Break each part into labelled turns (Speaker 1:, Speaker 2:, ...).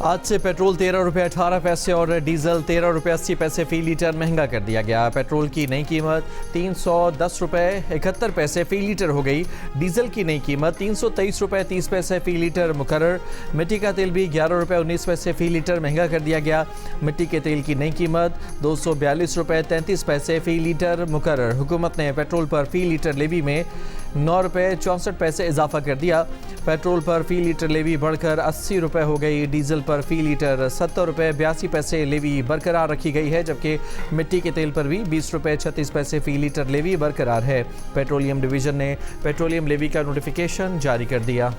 Speaker 1: आज से पेट्रोल 13 रुपये 18 पैसे और डीजल 13 रुपये 80 पैसे फ़ी लीटर महंगा कर दिया गया। पेट्रोल की नई कीमत 310 रुपये 71 पैसे फ़ी लीटर हो गई। डीजल की नई कीमत 323 रुपये 30 पैसे फ़ी लीटर मुकर्रर। मिट्टी का तेल भी 11 रुपये 19 पैसे फ़ी लीटर महंगा कर दिया गया। मिट्टी के तेल की नई कीमत 242 रुपये 33 पैसे फ़ी लीटर मुकर्रर। हुकूमत ने पेट्रोल पर फ़ी लीटर लेवी में 9 रुपये 64 पैसे इजाफा कर दिया। पेट्रोल पर फ़ी लीटर लेवी बढ़कर 80 रुपये हो गई। डीजल पर फ़ी लीटर 70 रुपये 82 पैसे लेवी बरकरार रखी गई है, जबकि मिट्टी के तेल पर भी 20 रुपये 36 पैसे फ़ी लीटर लेवी बरकरार है। पेट्रोलियम डिवीज़न ने पेट्रोलियम लेवी का नोटिफिकेशन जारी कर दिया।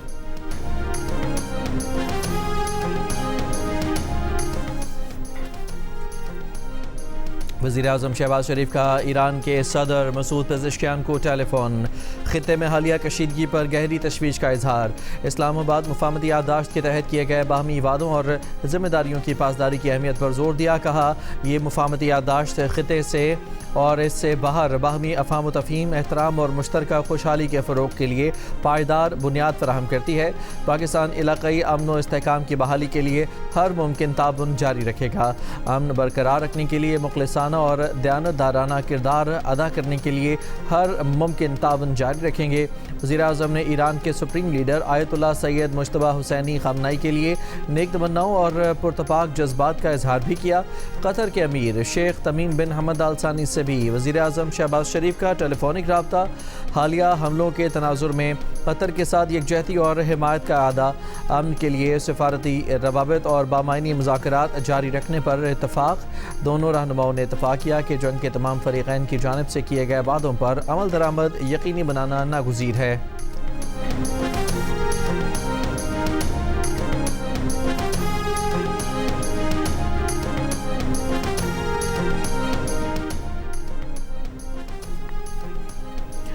Speaker 1: वज़ीर-ए-आज़म शहबाज शरीफ का ईरान के सदर मसूद पेज़ेश्कियान को टेलीफोन। ख़ित्ते में हालिया कशीदगी पर गहरी तशवीश का इजहार। इस्लामाबाद मुफाहमती याददाश्त के तहत किए गए बाहमी वादों और ज़िम्मेदारियों की पासदारी की अहमियत पर जोर दिया। कहा, ये मुफाहमती याददाश्त ख़ित्ते से और इससे बाहर बाहमी अफ़ाम तफ़हीम, एहतराम और मुश्तरका खुशहाली के फ़रोग़ के लिए पायदार बुनियाद फराहम करती है। पाकिस्तान इलाक़ाई अमन व इस्तेहकाम की बहाली के लिए हर मुमकिन ताउन जारी रखेगा। अमन बरकरार रखने के लिए मुखलिसाना और दयानतदाराना किरदार अदा करने के लिए हर मुमकिन ताउन जारी रखेंगे। वज़ीर-ए-आज़म ने ईरान के supreme leader Ayatollah Sayyid Mojtaba Hosseini Khamenei के लिए नेक तमन्नाओं और पुरतपाक जज्बात का इजहार भी किया। कतर के अमीर शेख तमीम बिन हमद आल सानी से भी वज़ीर-ए-आज़म शहबाज शरीफ का टेलीफोनिक रब्ता। हालिया हमलों के तनाजुर में कतर के साथ यकजहती और हिमायत का आदा, अमन के लिए सफारती रवाबित और बामायनी मुज़ाकरात जारी रखने पर इत्तफ़ाक़। दोनों रहनुमाओं ने इत्तफ़ाक़ किया कि जंग के तमाम फ़रीक़ैन की जानिब से किए गए वादों पर अमल दरामद यकीनी बनाना नागुज़ीर है।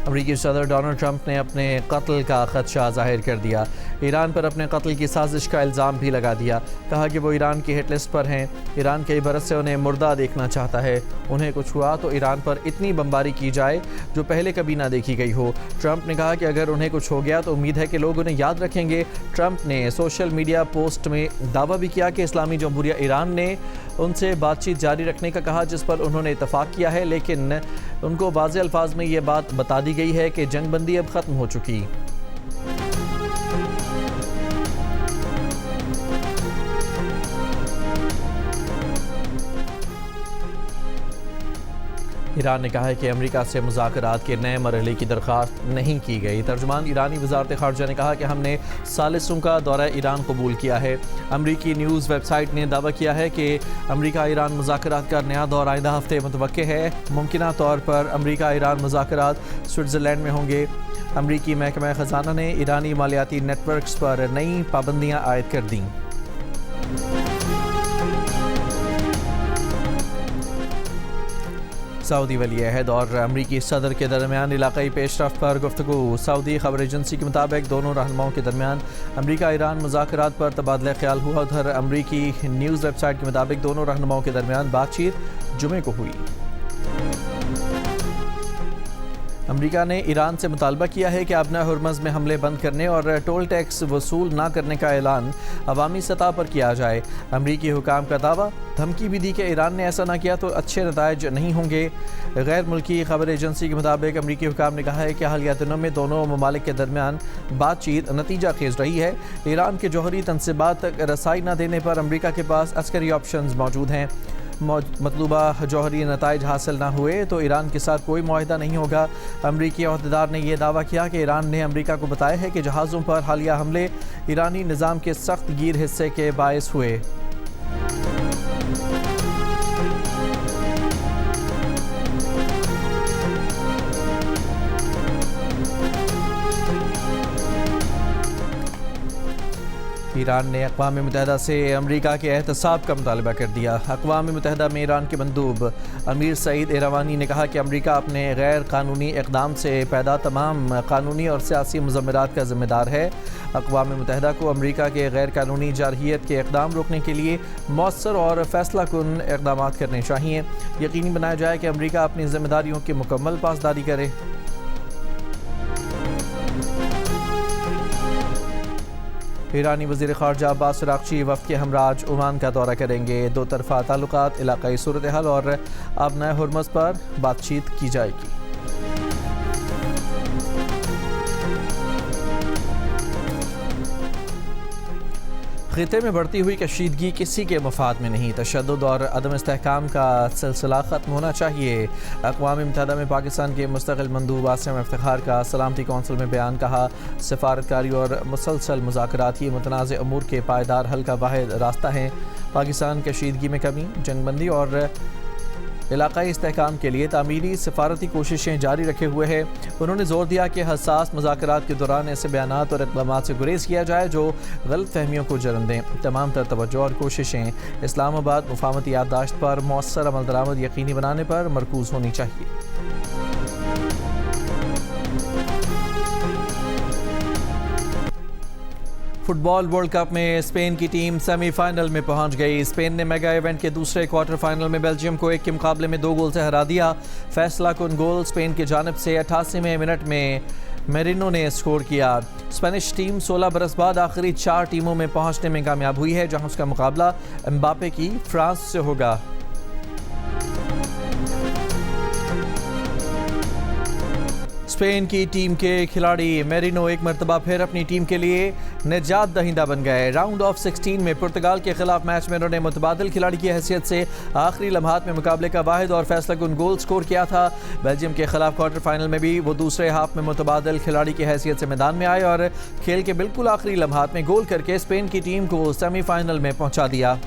Speaker 1: अमरीकी सदर डोनाल्ड ट्रंप ने अपने कत्ल का ख़दशा ज़ाहिर कर दिया। ईरान पर अपने कत्ल की साजिश का इल्ज़ाम भी लगा दिया। कहा कि वो ईरान की हिट लिस्ट पर हैं। ईरान कई बरस से उन्हें मुर्दा देखना चाहता है। उन्हें कुछ हुआ तो ईरान पर इतनी बमबारी की जाए जो पहले कभी ना देखी गई हो। ट्रंप ने कहा कि अगर उन्हें कुछ हो गया तो उम्मीद है कि लोग उन्हें याद रखेंगे। ट्रंप ने सोशल मीडिया पोस्ट में दावा भी किया कि इस्लामी जमहूरिया ईरान ने उनसे बातचीत जारी रखने का कहा, जिस पर उन्होंने इत्तफ़ाक़ किया है, लेकिन उनको वाज़ेह अल्फाज में ये बात बता दी गई है कि जंगबंदी अब ख़त्म हो चुकी। ईरान ने कहा है कि अमेरिका से मुज़ाकरात के नए मरहले की दरख्वास्त नहीं की गई। तर्जुमान ईरानी वज़ारत ख़ारजा ने कहा कि हमने सालिसों का दौरा ईरान कबूल किया है। अमरीकी न्यूज़ वेबसाइट ने दावा किया है कि अमरीका ईरान मुज़ाकरात का नया दौर आइंदा हफ्ते मुतवक्के है। मुमकिना तौर पर अमरीका ईरान मुज़ाकरात स्विट्ज़रलैंड में होंगे। अमरीकी महकमा ख़जाना ने ईरानी मालियाती नेटवर्क्स पर नई पाबंदियाँ आयद कर दी। सऊदी वली अहद और अमरीकी सदर के दरमियान इलाकाई पेशरफ्त पर गुफ्तगू। सऊदी खबर एजेंसी के मुताबिक दोनों रहनुमाओं के दरमियान अमरीका ईरान मुज़ाकरात पर तबादला ख्याल हुआ। उधर अमरीकी न्यूज़ वेबसाइट के मुताबिक दोनों रहनुमाओं के दरमियान बातचीत जुमे को हुई। अमरीका ने ईरान से मुतालबा किया है कि अपना हुर्मज़ में हमले बंद करने और टोल टैक्स वसूल न करने का ऐलान अवामी सतह पर किया जाए। अमरीकी हुकाम का दावा, धमकी भी दी कि ईरान ने ऐसा न किया तो अच्छे नताइज नहीं होंगे। गैर मुल्की खबर एजेंसी के मुताबिक अमरीकी हुकाम ने कहा है कि हालिया दिनों में दोनों ममालिक के दरमियान बातचीत नतीजा खेज रही है। ईरान के जौहरी तनसीबात तक रसाई न देने पर अमरीका के पास अस्करी ऑप्शन मौजूद हैं। मतलूबा जौहरी नताइज हासिल न हुए तो ईरान के साथ कोई मुआहिदा नहीं होगा। अमरीकी अहदेदार ने यह दावा किया कि ईरान ने अमरीका को बताया है कि जहाज़ों पर हालिया हमले ईरानी निज़ाम के सख्त गिर हिस्से के बायस हुए। ईरान ने अक़वाम मुत्तहिदा से अमरीका के एहतसाब का मुतालबा कर दिया। अक़वाम मुत्तहिदा में ईरान के मंदूब अमीर सईद एरावानी ने कहा कि अमरीका अपने गैर कानूनी इक़दाम से पैदा तमाम कानूनी और सियासी मुज़म्मरात का ज़िम्मेदार है। अक़वाम मुत्तहिदा को अमरीका के गैर कानूनी जारहियत के इक़दाम रोकने के लिए मौसर और फैसला कुन इक़दाम करने चाहिए। यकीनी बनाया जाए कि अमरीका अपनी ज़िम्मेदारियों की मुकम्मल पासदारी करे। ईरानी वज़ीर ख़ारजा अब्बास अराग़ची वफ़द के हमराज ओमान का दौरा करेंगे। दो तरफ़ा ताल्लुकात, इलाक़ाई सूरत हाल और आबनाए हुर्मुज़ पर बातचीत की जाएगी। खिते में बढ़ती हुई कशीदगी किसी के मफाद में नहीं, तशद्दुद और अदम इस्तेहकाम का सिलसिला ख़त्म होना चाहिए। अक़वाम मुत्तहिदा में पाकिस्तान के मुस्तक़िल मंदूब आसिम इफ्तिखार का सलामती कौंसिल में बयान। कहा, सफारतकारी और मुसलसल मुज़ाकरात ही मुतनाज़ अमूर के पायदार हल का वाहिद रास्ता है। पाकिस्तान कशीदगी में कमी, जंगबंदी और इलाक़ाई इस्तेहकाम के लिए तामीरी सफारती कोशिशें जारी रखे हुए है। उन्होंने जोर दिया कि हसास मुज़ाकरात के दौरान ऐसे बयानात और इक़दामात से गुरेज किया जाए जो गलत फहमियों को जन्म दें। तमाम तर तवज्जो और कोशिशें इस्लामाबाद मुफाहमती याददाश्त पर मौसर अमल दरामद यकीनी बनाने पर मरकूज़ होनी चाहिए। फुटबॉल वर्ल्ड कप में स्पेन की टीम सेमीफाइनल में पहुंच गई। स्पेन ने मेगा इवेंट के दूसरे क्वार्टर फाइनल में बेल्जियम को 1 के मुकाबले में 2 गोल से हरा दिया। फैसला कुन गोल स्पेन की जानिब से 88वें मिनट में मेरिनो ने स्कोर किया। स्पेनिश टीम 16 बरस बाद आखिरी 4 टीमों में पहुंचने में कामयाब हुई है, जहां उसका मुकाबला एम्बापे की फ्रांस से होगा। स्पेन की टीम के खिलाड़ी मेरिनो एक मरतबा फिर अपनी टीम के लिए निजात दहिंदा बन गए। राउंड ऑफ 16 में पुर्तगाल के खिलाफ मैच में उन्होंने मुतबादिल खिलाड़ी की हैसियत से आखिरी लम्हात में मुकाबले का वाहिद और फैसला कुन गोल स्कोर किया था। बेल्जियम के खिलाफ क्वार्टर फाइनल में भी वो दूसरे हाफ में मुतबादिल खिलाड़ी की हैसियत से मैदान में आए और खेल के बिल्कुल आखिरी लम्हात में गोल करके स्पेन की टीम को सेमीफाइनल में पहुंचा दिया।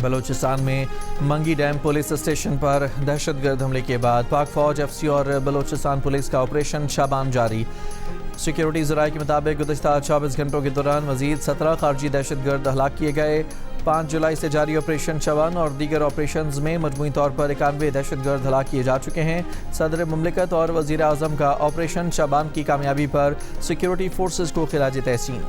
Speaker 1: बलोचिस्तान में मंगी डैम पुलिस स्टेशन पर दहशतगर्द हमले के बाद पाक फौज, एफसी और बलोचिस्तान पुलिस का ऑपरेशन शाबान जारी। सिक्योरिटी ज़राए के मुताबिक गुज़िश्ता 24 घंटों के दौरान मज़ीद 17 खारजी दहशतगर्द हलाक किए गए। 5 जुलाई से जारी ऑपरेशन शाबान और दीगर ऑपरेशंस में मजमूई तौर पर 91 दहशतगर्द हलाक किए जा चुके हैं। सदर मुमलिकत और वज़ीर आज़म का ऑपरेशन शाबान की कामयाबी पर सिक्योरिटी फोर्सेस को खिराज तहसीन।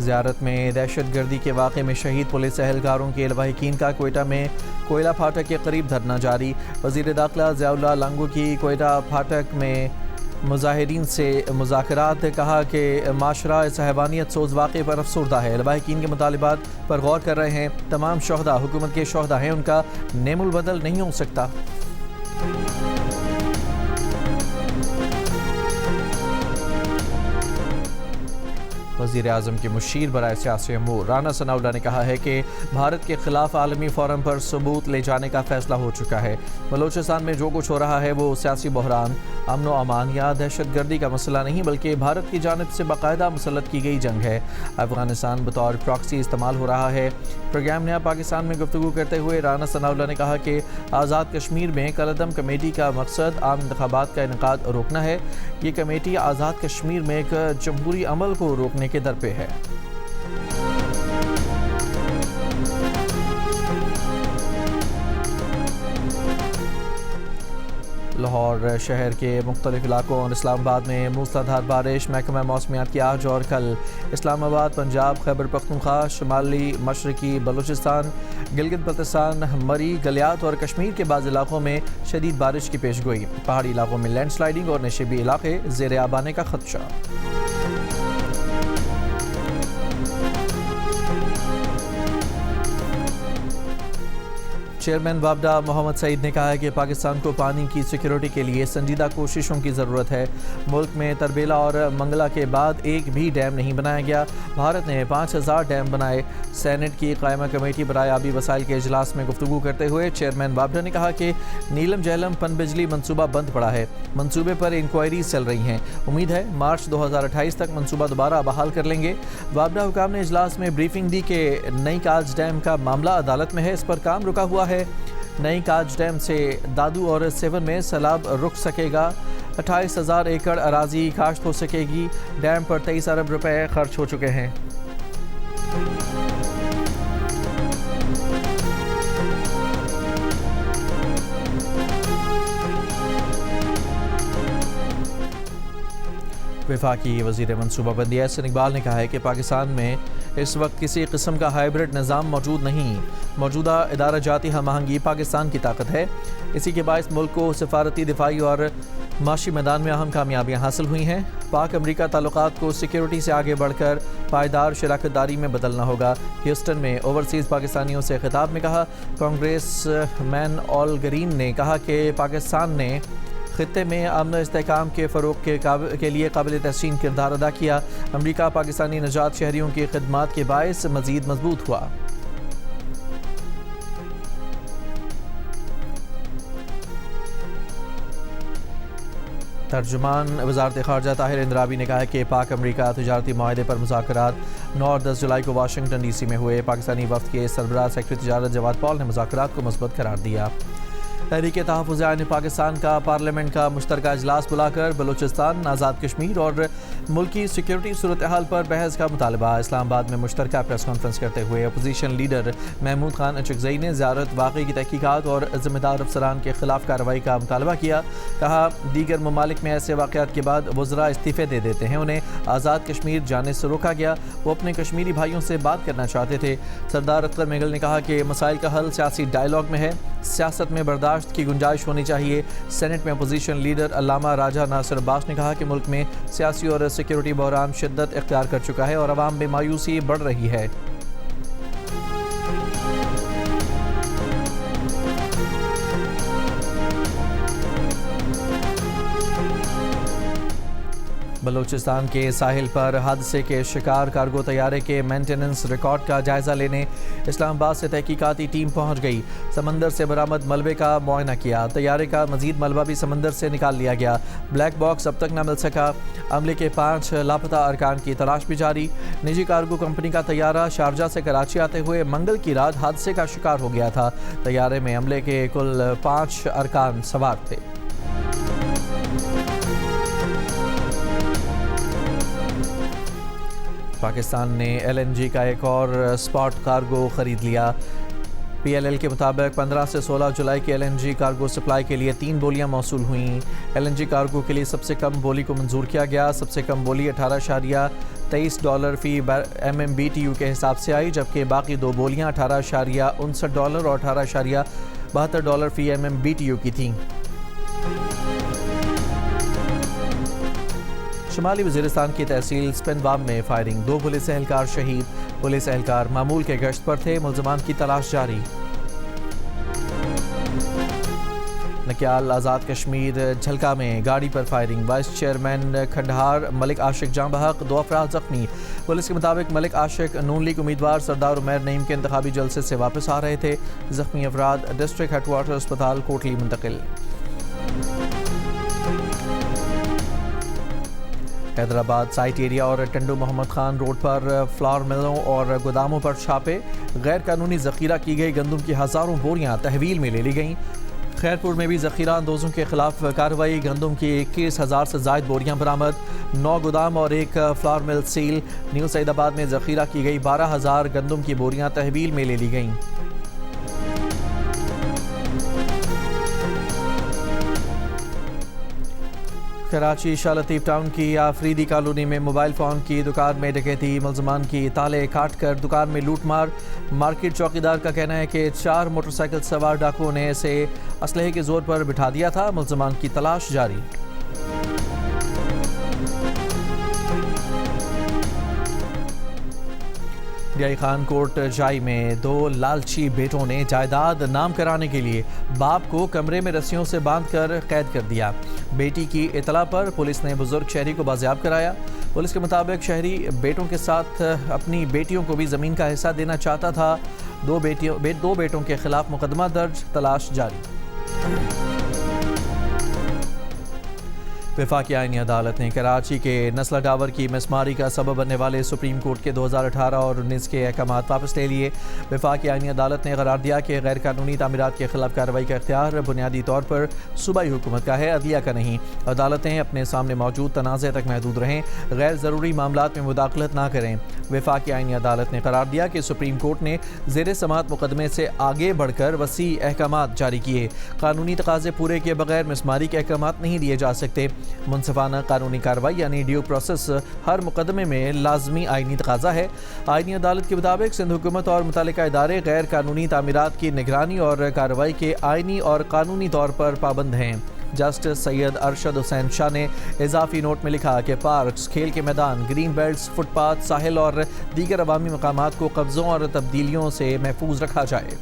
Speaker 1: ज़ियारत में दहशतगर्दी के वाक़े में शहीद पुलिस एहलकारों के लवाहिकीन का कोयटा में कोयला फाटक के करीब धरना जारी। वज़ीर दाखिला ज़ियाउल्लाह लांगू की कोयटा फाटक में मुजाहिरीन से मुज़ाकरात। कहा कि माशरा इस हैवानियत सोज़ वाक़े पर अफसरदा है। लवाहिकीन के मुतालिबात पर गौर कर रहे हैं। तमाम शोहदा हुकूमत के शोहदा हैं, उनका नेमुल बदल नहीं हो सकता। वज़ीर आज़म के मुशीर बराए सियासी अमूर राना सनाउल्लाह ने कहा है कि भारत के खिलाफ आलमी फोरम पर सबूत ले जाने का फैसला हो चुका है। बलोचिस्तान में जो कुछ हो रहा है वो सियासी बहरान, अमन व अमान या दहशतगर्दी का मसला नहीं, बल्कि भारत की जानिब से बाकायदा मुसल्लत की गई जंग है। अफगानिस्तान बतौर प्रॉक्सी इस्तेमाल हो रहा है। प्रोग्राम नया पाकिस्तान में गुफ्तगू करते हुए राना सनाउल्लाह ने कहा कि आज़ाद कश्मीर में कलअदम कमेटी का मकसद आम इंतखाबात का इनेकाद रोकना है। ये कमेटी आज़ाद कश्मीर में एक जमहूरी अमल को रोकने के दर पे है। लाहौर शहर के मुख्तलिफ इलाकों और इस्लामाबाद में मूसलाधार बारिश। महकमा मौसमियात की आज और कल इस्लामाबाद, पंजाब, खैबर पख्तूनख्वा, शुमाली मशरकी बलूचिस्तान, गिलगित बल्तिस्तान, मरी, गलियात और कश्मीर के बाज़ इलाकों में शदीद बारिश की पेशगोई। पहाड़ी इलाकों में लैंडस्लाइडिंग और नशीबी इलाके ज़ेर आब आने का खदशा। चेयरमैन वापडा मोहम्मद सईद ने कहा है कि पाकिस्तान को पानी की सिक्योरिटी के लिए संजीदा कोशिशों की ज़रूरत है। मुल्क में तरबेला और मंगला के बाद एक भी डैम नहीं बनाया गया। भारत ने 5000 डैम बनाए। सेनेट की कायमा कमेटी बराए आबी वसाइल के इजलास में गुफ्तगू करते हुए चेयरमैन वापडा ने कहा कि नीलम जहलम पनबिजली मनसूबा बंद पड़ा है। मनसूबे पर इंक्वायरी चल रही हैं। उम्मीद है मार्च 2028 तक मनसूबा दोबारा बहाल कर लेंगे। वापडा हुकाम ने इजलास में ब्रीफिंग दी कि नई काज डैम का मामला अदालत में है, इस पर काम रुका हुआ है। नई काज डैम से दादू और सेवन में सैलाब रुक सकेगा। 28,000 एकड़ अराजी काश्त हो सकेगी। डैम पर 23 अरब रुपए खर्च हो चुके हैं। वफाकी वज़ीर मनसूबाबंदी एहसन इकबाल ने कहा है कि पाकिस्तान में इस वक्त किसी किस्म का हाइब्रिड निज़ाम मौजूद नहीं। मौजूदा इदारा जाती हम आहंगी पाकिस्तान की ताकत है। इसी के बायस मुल्क को सफारती, दिफाई और माशी मैदान में अहम कामयाबियाँ हासिल हुई हैं। पाक अमरीका ताल्लुकात को सिक्योरिटी से आगे बढ़कर पायदार शराकत दारी में बदलना होगा। ह्यूस्टन में ओवरसीज़ पाकिस्तानियों से खिताब में कहा, कांग्रेस मैन ऑल ग्रीन ने कहा कि पाकिस्तान ने खित्ते में अमन इस्तेहकाम के फ़रोग के लिए काबिल तहसीन किरदार अदा किया। अमरीका पाकिस्तानी नजात शहरियों की खिदमात के बायस मज़ीद मजबूत हुआ। तर्जुमान वज़ारत ख़ारजा ताहिर इंद्राबी ने कहा है कि पाक अमरीका तजारती माहदे पर मुज़ाकरात 9 और 10 जुलाई को वाशिंगटन DC में हुए। पाकिस्तानी वफ़द के सरबराह सेक्रेटरी तजारत जवाद पॉल ने मुज़ाकरात को मुस्बत करार दिया। तहरीक तहफ़्फ़ुज़ आईन पाकिस्तान का पार्लियामेंट का मुश्तरका इजलास बुलाकर बलूचिस्तान, आज़ाद कश्मीर और मुल्की सिक्योरिटी सूरत हाल पर बहस का मुतालबा। इस्लामाबाद में मुश्तरका प्रेस कॉन्फ्रेंस करते हुए अपोजिशन लीडर महमूद खान अचकज़ई ने ज़ियारत वाक़ई की तहकीकात और ज़िम्मेदार अफसरान के खिलाफ कार्रवाई का मुतालबा किया। कहा, दीगर ममालिक में ऐसे वाक़यात के बाद वज़रा इस्तीफ़े दे देते हैं, उन्हें आज़ाद कश्मीर जाने से रोका गया। वो अपने कश्मीरी भाइयों से बात करना चाहते थे। सरदार अख्तर मेगल ने कहा कि मसाइल का हल सियासी डायलॉग में है, सियासत में बर्दाश्त की गुंजाइश होनी चाहिए। सेनेट में अपोजिशन लीडर अल्लामा राजा नासिर अब्बास ने कहा कि मुल्क में सियासी और सिक्योरिटी बहरान शिद्दत इख्तियार कर चुका है और अवाम में मायूसी बढ़ रही है। बलूचिस्तान के साहिल पर हादसे के शिकार कार्गो तैयारे के मेंटेनेंस रिकॉर्ड का जायजा लेने इस्लामाबाद से तहकीकाती टीम पहुंच गई। समंदर से बरामद मलबे का मुआयना किया। तैयारे का मजीद मलबा भी समंदर से निकाल लिया गया। ब्लैक बॉक्स अब तक न मिल सका। अमले के 5 लापता अरकान की तलाश भी जारी। निजी कार्गो कंपनी का तैयारा शारजा से कराची आते हुए मंगल की रात हादसे का शिकार हो गया था। तैयारे में अमले के कुल 5 अरकान सवार थे। पाकिस्तान ने LNG का एक और स्पॉट कार्गो ख़रीद लिया। PLL के मुताबिक 15 से 16 जुलाई की LNG कार्गो सप्लाई के लिए 3 बोलियां मौसूल हुईं। LNG कार्गो के लिए सबसे कम बोली को मंजूर किया गया। सबसे कम बोली $18.23 फ़ी MMBTU के हिसाब से आई, जबकि बाकी 2 बोलियां $18.59 और $18.72 फ़ी MMBTU की थीं। शुमाली वज़ीरिस्तान की तहसील स्पिनवाम में फायरिंग, 2 पुलिस एहलकार शहीद। पुलिस एहलकार मामूल के गश्त पर थे, मुल्ज़िमान की तलाश जारी। नक्याल आज़ाद कश्मीर झलका में गाड़ी पर फायरिंग, वाइस चेयरमैन खंडहार मलिक आशिक जाँ बहक, 2 अफराद जख्मी। पुलिस के मुताबिक मलिक आशिक नून लीग उम्मीदवार सरदार उमैर नईम के इंतखाबी जलसे से वापस आ रहे थे। जख्मी अफराद डिस्ट्रिक्ट हेडक्वार्टर अस्पताल कोटली मुंतकिल। हैदराबाद साइट एरिया और टंडू मोहम्मद खान रोड पर फ्लावर मिलों और गोदामों पर छापे। गैर कानूनी ज़ख़ीरा की गई गंदम की हज़ारों बोरियां तहवील में ले ली गईं। खैरपुर में भी ज़ख़ीरा अंदोज़ों के खिलाफ कार्रवाई, गंदम की 21,000 से ज़ायद बोरियां बरामद। 9 गोदाम और 1 फ्लावर मिल सील। न्यू सईदाबाद में ज़ख़ीरा की गई 12,000 गंदम की बोरियां तहवील में ले ली गईं। कराची शाह लतीफ़ टाउन की आफरीदी कॉलोनी में मोबाइल फ़ोन की दुकान में डकैती, मुल्ज़िमान की ताले काट कर दुकान में लूटमार। मार्केट चौकीदार का कहना है कि 4 मोटरसाइकिल सवार डाकुओं ने इसे असलहे के जोर पर बिठा दिया था। मुल्ज़िमान की तलाश जारी। डीआई खान कोट जाई में 2 लालची बेटों ने जायदाद नाम कराने के लिए बाप को कमरे में रस्सियों से बांधकर कैद कर दिया। बेटी की इतला पर पुलिस ने बुजुर्ग शहरी को बाजियाब कराया। पुलिस के मुताबिक शहरी बेटों के साथ अपनी बेटियों को भी ज़मीन का हिस्सा देना चाहता था। 2 बेटों के खिलाफ मुकदमा दर्ज, तलाश जारी। वफाकी आईनी अदालत ने कराची के नस्ला टावर की मिसमारी का सबब बनने वाले सुप्रीम कोर्ट के 2018 और 19 के अहकामात वापस ले लिए। वफाकी आईनी अदालत ने करार दिया कि गैर कानूनी तामीरात के खिलाफ कार्रवाई का इख्तियार बुनियादी तौर पर सूबाई हुकूमत का है, अदलिया का नहीं। अदालतें अपने सामने मौजूद तनाज़े तक महदूद रहें, गैर ज़रूरी मामलात में मुदाखलत ना करें। वफाकी आईनी अदालत ने करार दिया कि सुप्रीम कोर्ट ने ज़ेर समाअत मुकदमे से आगे बढ़कर वसी अहकामात जारी किए। कानूनी तकाज़े पूरे किए बगैर मिसमारी के अहकामात नहीं दिए जा सकते। मुनसिफाना कानूनी कार्रवाई यानी ड्यू प्रोसेस हर मुकदमे में लाजमी आइनी तकाजा है। आइनी अदालत के मुताबिक सिंध हुकूमत और मुतल्लिका इदारे गैर कानूनी तामीरात की निगरानी और कार्रवाई के आइनी और कानूनी तौर पर पाबंद हैं। जस्टिस सैयद अरशद हुसैन शाह ने इजाफी नोट में लिखा कि पार्क्स, खेल के मैदान, ग्रीन बेल्ट्स, फुटपाथ, साहिल और दीगर अवामी मकामात को कब्ज़ों और तब्दीलियों से महफूज रखा जाए।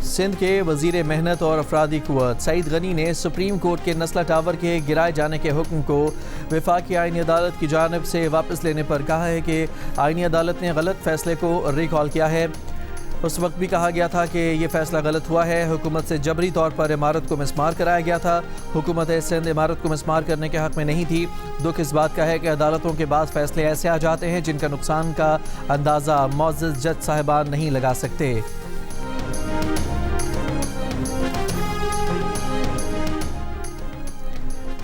Speaker 1: सिंध के वजीर मेहनत और अफरादी कुव्वत सईद गनी ने सुप्रीम कोर्ट के नस्ला टावर के गिराए जाने के हुक्म को वफाकी आईनी अदालत की जानिब से वापस लेने पर कहा है कि आईनी अदालत ने गलत फैसले को रिकॉल किया है। उस वक्त भी कहा गया था कि ये फैसला गलत हुआ है। हुकूमत से जबरी तौर पर इमारत को मिसमार कराया गया था। हुकूमत सिंध इमारत को मिसमार करने के हक़ में नहीं थी। दुख इस बात का है कि अदालतों के बाद फैसले ऐसे आ जाते हैं जिनका नुकसान का अंदाज़ा मुअज़्ज़ज़ जज साहिबान नहीं लगा सकते।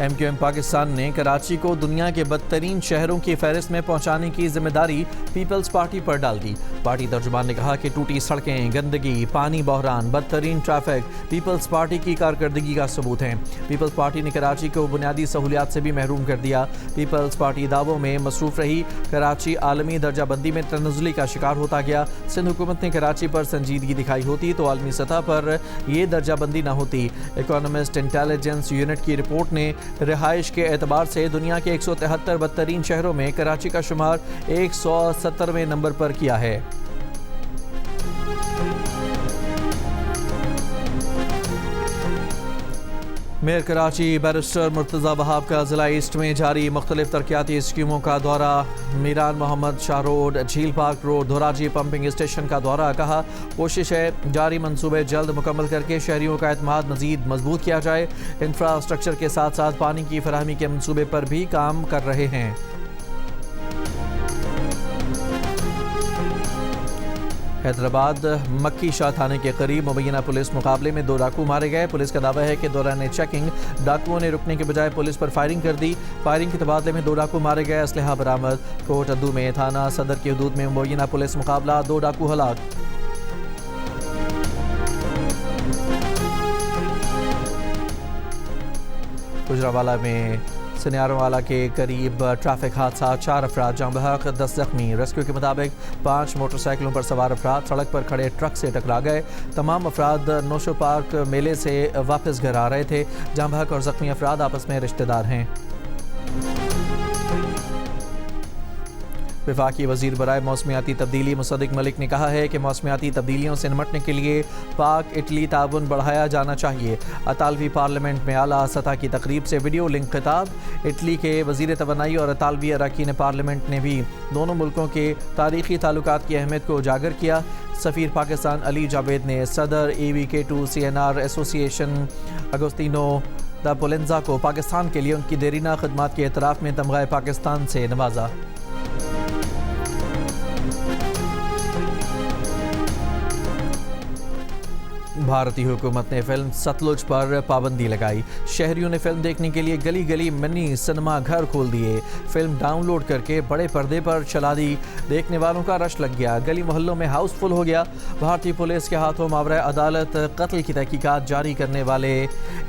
Speaker 1: MQM पाकिस्तान ने कराची को दुनिया के बदतरीन शहरों की फहरिस्त में पहुंचाने की जिम्मेदारी पीपल्स पार्टी पर डाल दी। पार्टी तर्जुमान ने कहा कि टूटी सड़कें, गंदगी, पानी बहरान, बदतरीन ट्रैफिक पीपल्स पार्टी की कारकर्दगी का सबूत हैं। पीपल्स पार्टी ने कराची को बुनियादी सहूलियात से भी महरूम कर दिया। पीपल्स पार्टी दावों में मसरूफ रही। कराची आलमी दर्जाबंदी में तनज़्ज़ुली का शिकार होता गया। सिंध हुकूमत ने कराची पर संजीदगी दिखाई होती तो आलमी सतह पर यह दर्जाबंदी न होती। इकोनॉमिस्ट इंटेलिजेंस यूनिट की रिपोर्ट ने रिहाइश के एतबार से दुनिया के 173 बदतरीन शहरों में कराची का शुमार 170वें नंबर पर किया है। मेयर कराची बैरिस्टर मुर्तज़ा वहाब का ज़िला ईस्ट में जारी मुख्तलिफ तरक्याती स्कीमों का दौरा। मीरान मोहम्मद शाह रोड, झील park road, Dhoraji pumping station का दौरा। कहा कोशिश है जारी मंसूबे जल्द मुकम्मल करके शहरियों का एतमाद मज़ीद मजबूत किया जाए। इंफ्रास्ट्रक्चर के साथ साथ पानी की फराहमी के मंसूबे पर भी काम कर रहे हैं। हैदराबाद मक्की शाह थाने के करीब मुबैना पुलिस मुकाबले में 2 डाकू मारे गए। पुलिस का दावा है कि दौरान चेकिंग डाकुओं ने रुकने के बजाय पुलिस पर फायरिंग कर दी। फायरिंग के तबादले में 2 डाकू मारे गए। असलहा बरामद। कोट अद्दू में थाना सदर की हदूद में मुबैना पुलिस मुकाबला, 2 डाकू हलाक। गुजरावाला में सनियारोवाला के करीब ट्रैफिक हादसा, 4 अफराद जाँ बहक, 10 जख्मी। रेस्क्यू के मुताबिक 5 मोटरसाइकिलों पर सवार अफराद सड़क पर खड़े ट्रक से टकरा गए। तमाम अफराद नोशो पार्क मेले से वापस घर आ रहे थे। जाँ बहक और जख्मी अफराद आपस में रिश्तेदार हैं। वफाकी वज़ीर बराए मौसमियाती तब्दीली मुसद्दिक मलिक ने कहा है कि मौसमियाती तब्दीलियों से निमटने के लिए पाक इटली ताउन बढ़ाया जाना चाहिए। अतालवी पार्लियामेंट में आला सतह की तकरीब से वीडियो लिंक खिताब। इटली के वज़ीर तवानाई और अतालवी अरकान पार्लियामेंट ने भी दोनों मुल्कों के तारीख़ी ताल्लुकात की अहमियत को उजागर किया। सफ़ीर पाकिस्तान अली जावेद ने सदर EVK2 CNR एसोसिएशन अगोस्तिनो द पोलेंजा को पाकिस्तान के लिए उनकी देरीना खदमात के एतराफ़ में तमग़ा पाकिस्तान से नवाजा। भारतीय हुकूमत ने फिल्म सतलुज पर पाबंदी लगाई। शहरियों ने फिल्म देखने के लिए गली गली मिनी सिनेमा घर खोल दिए। फिल्म डाउनलोड करके बड़े पर्दे पर चला दी। देखने वालों का रश लग गया। गली मोहल्लों में हाउसफुल हो गया। भारतीय पुलिस के हाथों मावरा अदालत कत्ल की तहकीकात जारी करने वाले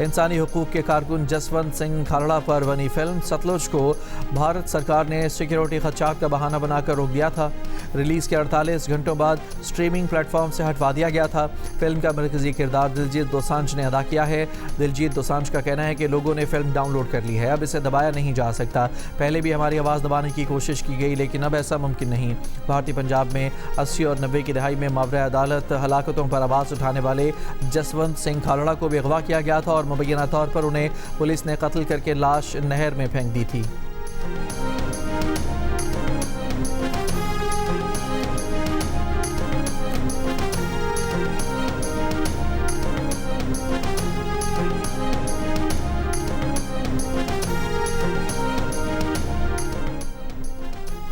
Speaker 1: इंसानी हुकूक के कारकुन जसवंत सिंह खालड़ा पर बनी फिल्म सतलुज को भारत सरकार ने सिक्योरिटी खदशात का बहाना बनाकर रोक दिया था। रिलीज़ के 48 घंटों बाद स्ट्रीमिंग प्लेटफॉर्म से हटवा दिया गया था। फिल्म का मरकजी किरदार दिलजीत दोसांझ ने अदा किया है। दिलजीत दोसांझ का कहना है कि लोगों ने फिल्म डाउनलोड कर ली है, अब इसे दबाया नहीं जा सकता। पहले भी हमारी आवाज़ दबाने की कोशिश की गई लेकिन अब ऐसा मुमकिन नहीं। भारतीय पंजाब में 80 और 90 की दहाई में मावरा अदालत हलाकतों पर आवाज़ उठाने वाले जसवंत सिंह खालड़ा को भी अगवा किया गया था और मुबैना तौर पर उन्हें पुलिस ने कत्ल करके लाश नहर में फेंक दी थी।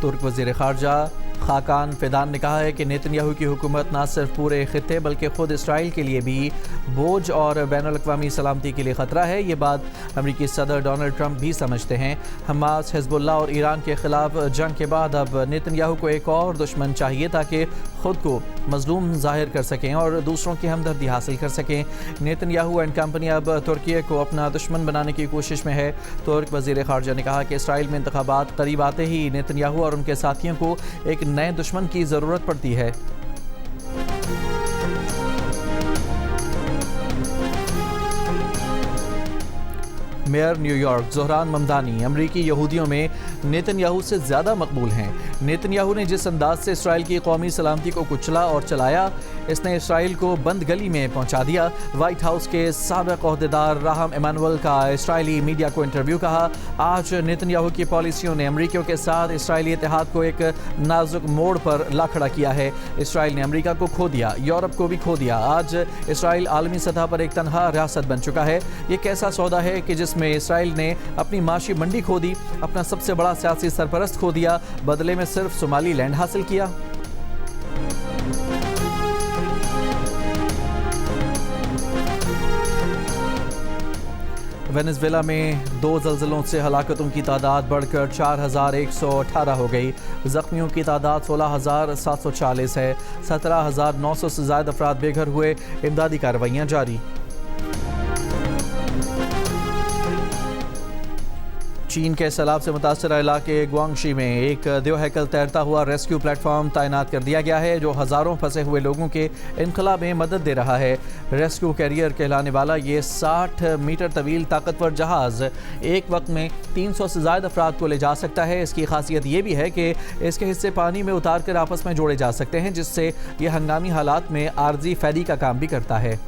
Speaker 1: तुर्क वज़ीर ख़ारजा खाकान फिदान ने कहा है कि नेतन्याहू की हुकूमत न सिर्फ पूरे खित्ते बल्कि ख़ुद इसराइल के लिए भी बोझ और बैनुल-अक़वामी सलामती के लिए ख़तरा है। ये बात अमरीकी सदर डोनाल्ड ट्रंप भी समझते हैं। हमास, हिज़्बुल्लाह और ईरान के ख़िलाफ़ जंग के बाद अब नेतन्याहू को एक और दुश्मन चाहिए ताकि ख़ुद को मज़लूम ज़ाहिर कर सकें और दूसरों की हमदर्दी हासिल कर सकें। नेतन्याहू एंड कंपनी अब तुर्की को अपना दुश्मन बनाने की कोशिश में है। तुर्क वज़ीर ख़ारजा ने कहा कि इसराइल में इंतख़ाबात करीब आते ही नेतन्याहू और उनके साथियों को एक नए दुश्मन की ज़रूरत पड़ती है। मेयर न्यूयॉर्क ज़ोहरान ममदानी अमरीकी यहूदियों में नेतन्याहू से ज़्यादा मकबूल हैं। नेतन्याहू ने जिस अंदाज से इसराइल की कौमी सलामती को कुचला और चलाया, इसने इसराइल को बंद गली में पहुंचा दिया। वाइट हाउस के साबिक़ ओहदेदार राहम इमानुएल का इसराइली मीडिया को इंटरव्यू कहा, आज नेतन्याहू की पॉलिसियों ने अमरीकियों के साथ इसराइली इत्तेहाद को एक नाजुक मोड़ पर ला खड़ा किया है। इसराइल ने अमरीका को खो दिया, यूरोप को भी खो दिया। आज इसराइल आलमी सतह पर एक तनहा रियासत बन चुका है। ये कैसा सौदा है कि जिसमें इसराइल ने अपनी माशी मंडी खो दी, अपना सबसे बड़ा सियासी सरपरस्त खो दिया, बदले में सिर्फ सोमालीलैंड हासिल किया। वेनेज़ुएला में 2 ज़लज़लों से हलाकतों की तादाद बढ़कर 4118 हो गई। ज़ख्मियों की तादाद 16,740 है। 17,900 से ज़्यादा अफराद बेघर हुए। इमदादी कार्रवाइयाँ जारी। चीन के सैलाब से मुतासर इलाके ग्वांगशी में एक देवहैकल तैरता हुआ रेस्क्यू प्लेटफॉर्म तैनात कर दिया गया है जो हज़ारों फंसे हुए लोगों के इनखला में मदद दे रहा है। रेस्क्यू कैरियर कहलाने वाला ये 60 मीटर तवील ताकतवर जहाज़ एक वक्त में 300 से ज़्यादा अफराद को ले जा सकता है। इसकी खासियत ये भी है कि इसके हिस्से पानी में उतार कर आपस में जोड़े जा सकते हैं, जिससे यह हंगामी हालात में आर्जी फैरी का काम भी करता है।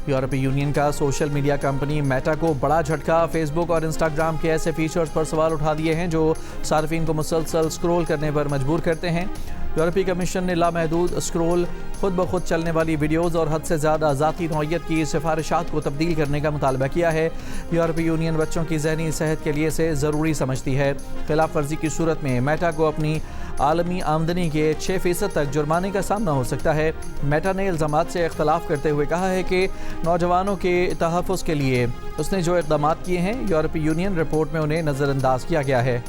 Speaker 1: यूरोपीय यूनियन का सोशल मीडिया कंपनी मेटा को बड़ा झटका। फेसबुक और इंस्टाग्राम के ऐसे फीचर्स पर सवाल उठा दिए हैं जो सार्फिन को मुसलसल स्क्रॉल करने पर मजबूर करते हैं। यूरोपीय कमीशन ने लामहदूद स्क्रॉल, खुद ब खुद चलने वाली वीडियोज़ और हद से ज़्यादा ज़ाती नौइयत की सिफारिशात को तब्दील करने का मुतालबा किया है। यूरोपीय यूनियन बच्चों की ज़हनी सेहत के लिए इसे ज़रूरी समझती है। खिलाफ वर्जी की सूरत में मेटा को अपनी आलमी आमदनी के 6% तक जुर्माने का सामना हो सकता है। मेटा ने इल्ज़ामात से इख्तलाफ करते हुए कहा है कि नौजवानों के तहफ़्फ़ुज़ के लिए उसने जो इक़दाम किए हैं, यूरोपीय यूनियन रिपोर्ट में उन्हें नज़रअंदाज किया गया है।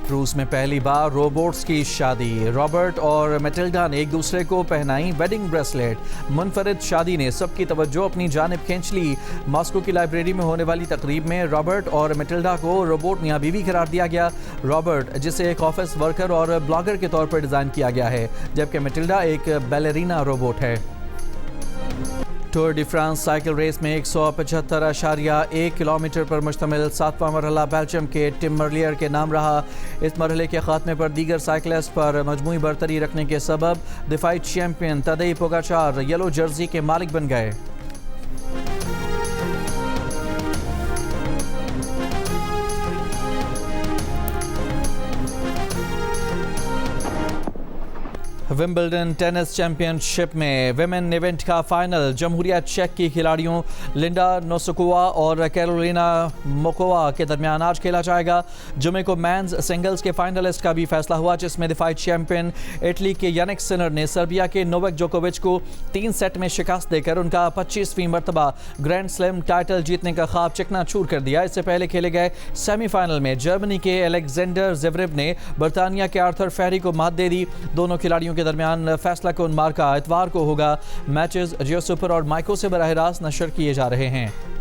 Speaker 1: रूस में पहली बार रोबोट्स की शादी। रॉबर्ट और मैटिल्डा ने एक दूसरे को पहनाई वेडिंग ब्रेसलेट। मुनफरिद शादी ने सबकी तवज्जो अपनी जानिब खींच ली। मॉस्को की लाइब्रेरी में होने वाली तकरीब में रॉबर्ट और मैटिल्डा को रोबोट मियां बीवी करार दिया गया। रॉबर्ट, जिसे एक ऑफिस वर्कर और ब्लॉगर के तौर पर डिज़ाइन किया गया है, जबकि मैटिल्डा एक बैलेरिना रोबोट है। Tour de France cycle race में 175.1 किलोमीटर पर मुश्तमिल 7वां मरहला बेल्जियम के टिम मर्लियर के नाम रहा। इस मरहले के खात्मे पर दीगर साइकिलिस्ट पर मजमूई बरतरी रखने के सबब दिफाई चैंपियन तदेई पोगाचार येलो जर्सी के मालिक बन गए। विंबलडन टेनिस चैंपियनशिप में विमेन इवेंट का फाइनल जमहूरिया चेक की खिलाड़ियों लिंडा नोसोकोवा और कैरोलिना मोकोवा के दरमियान आज खेला जाएगा। जुमे को मेंस सिंगल्स के फाइनलिस्ट का भी फैसला हुआ, जिसमें दिफाई चैंपियन इटली के यानिक सिनर ने सर्बिया के नोवाक जोकोविच को 3 सेट में शिकस्त देकर उनका 25वीं मरतबा ग्रैंड स्लैम टाइटल जीतने का ख्वाब चकनाचूर कर दिया। इससे पहले खेले गए सेमीफाइनल में जर्मनी के अलेक्जेंडर ज़ेवरेव ने बरतानिया के आर्थर फेरी को मात दे दी। दोनों खिलाड़ियों के दरमियान फैसला कौन मार्का इतवार को होगा। मैचेस जियो सुपर और माइको से बराह रास्त नशर किए जा रहे हैं।